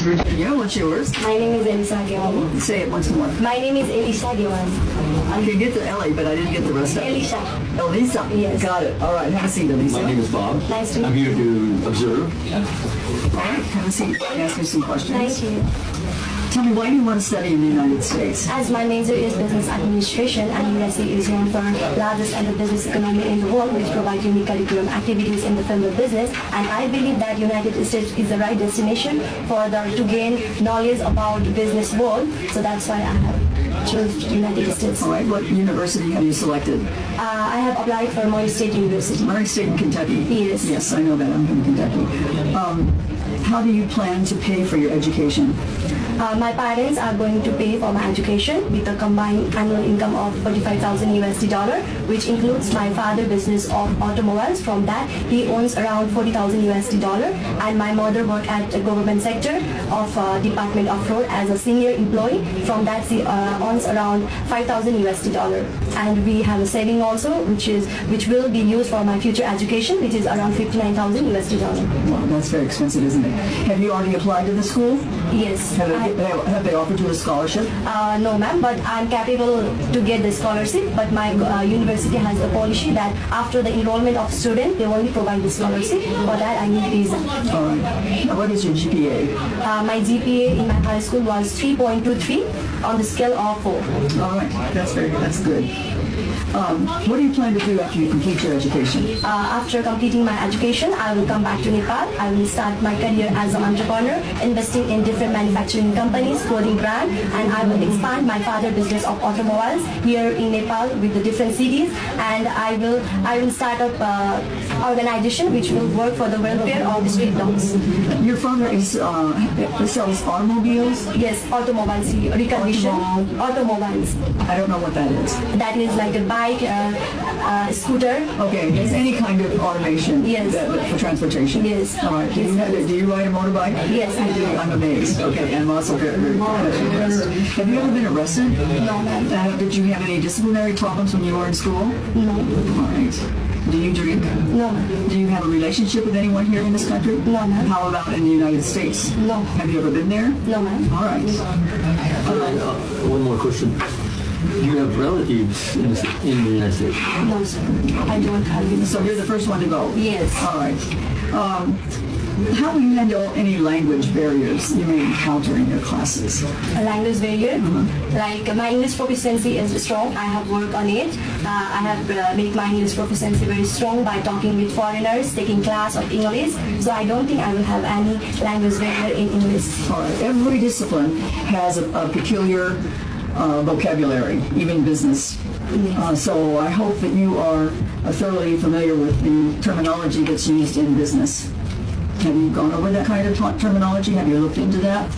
Virginia, what's yours? My name is Elisa Gewani. Say it once more. My name is Elisa Gewani. I can get the Ellie, but I didn't get the rest of it. Elisa. Elisa. Yes. Got it. All right. Have a seat, Elisa. My name is Bob. Nice to meet I'm here to observe. All right. Have a seat. Ask me some questions. Thank you. Tell me, why do you want to study in the United States? As my major is business administration and USA is one for largest and the business economy in the world, which provide unique curriculum activities in the field of business, and I believe that United States is the right destination to gain knowledge about the business world. So that's why I have chose United States. All right. What university have you selected? I have applied for Murray State University. Murray State in Kentucky. Yes. Yes, I know that. I'm from Kentucky. How do you plan to pay for your education? My parents are going to pay for my education with a combined annual income of 45,000 USD dollar, which includes my father business of automobiles. From that, he owns around 40,000 USD dollar, and my mother work at the government sector of Department of Road as a senior employee. From that, she owns around 5,000 USD dollar, and we have a saving also, which will be used for my future education, which is around 59,000 USD dollar. Well, that's very expensive, isn't it? Have you already applied to the school? Yes. Have they offered you a scholarship? No, ma'am, but I'm capable to get the scholarship. But my university has a policy that after the enrollment of student, they only provide the scholarship. For that, I need visa. All right. Now, what is your GPA? My GPA in my high school was 3.23 on the scale of 4. All right. That's good. What do you plan to do after you complete your education? After completing my education, I will come back to Nepal. I will start my career as an entrepreneur, investing in different manufacturing companies, clothing brand, and I will expand my father business of automobiles here in Nepal with the different cities. And I will start up organization which will work for the welfare of the street dogs. Your father sells automobiles? Yes, automobiles, reconditioned automobiles. I don't know what that is. That is like a bike, scooter. Okay, it's any kind of automation. Yes. For transportation. Yes. All right. Do you ride a motorbike? Yes, I do. I'm amazed. Okay, and I'm also very impressed. Have you ever been arrested? No, ma'am. Did you have any disciplinary problems when you were in school? No. All right. Do you drink? No, ma'am. Do you have a relationship with anyone here in this country? No, ma'am. How about in the United States? No. Have you ever been there? No, ma'am. All right. One more question. Do you have relatives in the United States? No, sir. I don't have it. So you're the first one to go? Yes. All right. How will you handle any language barriers you may encounter in your classes? A language barrier. Like my English proficiency is strong. I have worked on it. I have made my English proficiency very strong by talking with foreigners, taking class of English. So I don't think I will have any language barrier in English. All right. Every discipline has a peculiar vocabulary, even business. So I hope that you are thoroughly familiar with the terminology that's used in business. Have you gone over that kind of terminology? Have you looked into that?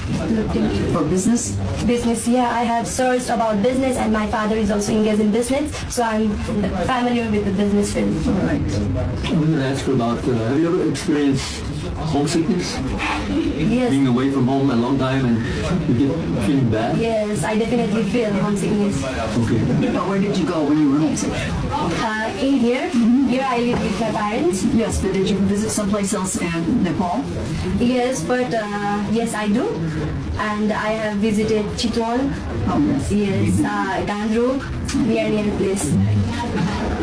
For business? Business, yeah. I have searched about business, and my father is also engaged in business, so I'm familiar with the business field. All right. I'm going to ask you about, have you ever experienced homesickness? Yes. Being away from home a long time and you get feeling bad? Yes, I definitely feel homesickness. Okay. Now, where did you go when you were homesick? In here, here I live with my parents. Yes, but did you visit someplace else in Nepal? Yes, but yes, I do. And I have visited Chitwan. Oh, yes. Yes, Gandruk, near place.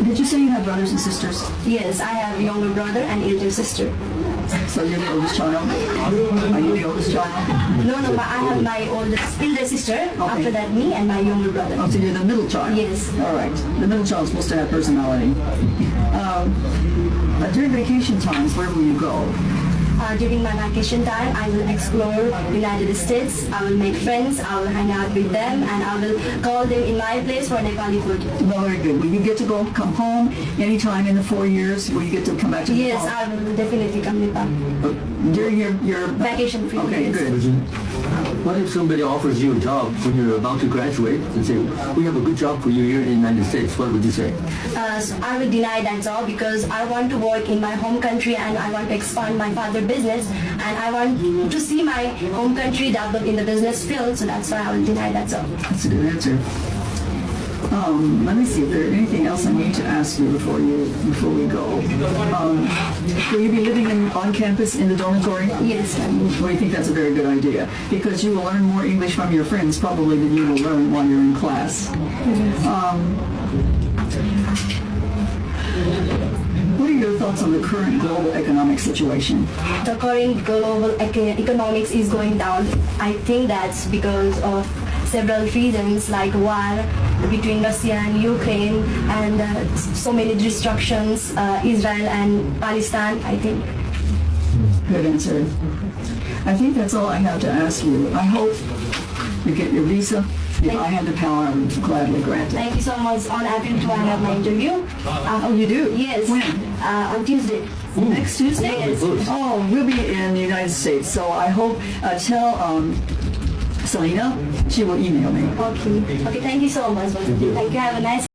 Did you say you have brothers and sisters? Yes, I have a younger brother and elder sister. So you're the oldest child? Are you the oldest child? No, but I have my elder sister. After that, me and my younger brother. Oh, so you're the middle child? Yes. All right. The middle child's supposed to have personality. During vacation times, where will you go? During my vacation time, I will explore United States. I will make friends. I will hang out with them, and I will call them in my place for Nepali food. Well, very good. Will you get to come home anytime in the 4 years? Will you get to come back to Yes, Nepal? I will definitely come Nepal. During your Vacation period. Okay, yes. good. What if somebody offers you a job when you're about to graduate and say, we have a good job for you here in the United States? What would you say? So I will deny that job because I want to work in my home country and I want to expand my father's business and I want to see my home country develop in the business field. So that's why I will deny that job. That's a good answer. Let me see if there's anything else I need to ask you before we go. Will you be living on campus in the dormitory? Yes, ma'am. Well, you think that's a very good idea because you will learn more English from your friends probably than you will learn while you're in class. What are your thoughts on the current global economic situation? The current global economics is going down. I think that's because of several reasons like war between Russia and Ukraine and so many destructions, Israel and Palestine, I think. Good answer. I think that's all I have to ask you. I hope you get your visa. If I had the power, I would gladly grant it. Thank you so much. On April 2, I have my interview. Oh, you do? Yes. When? On Tuesday. Next Tuesday? Yes. Oh, we'll be in the United States. So I hope, tell Selena, she will email me. Okay. Okay, thank you so much. Thank you. Have a nice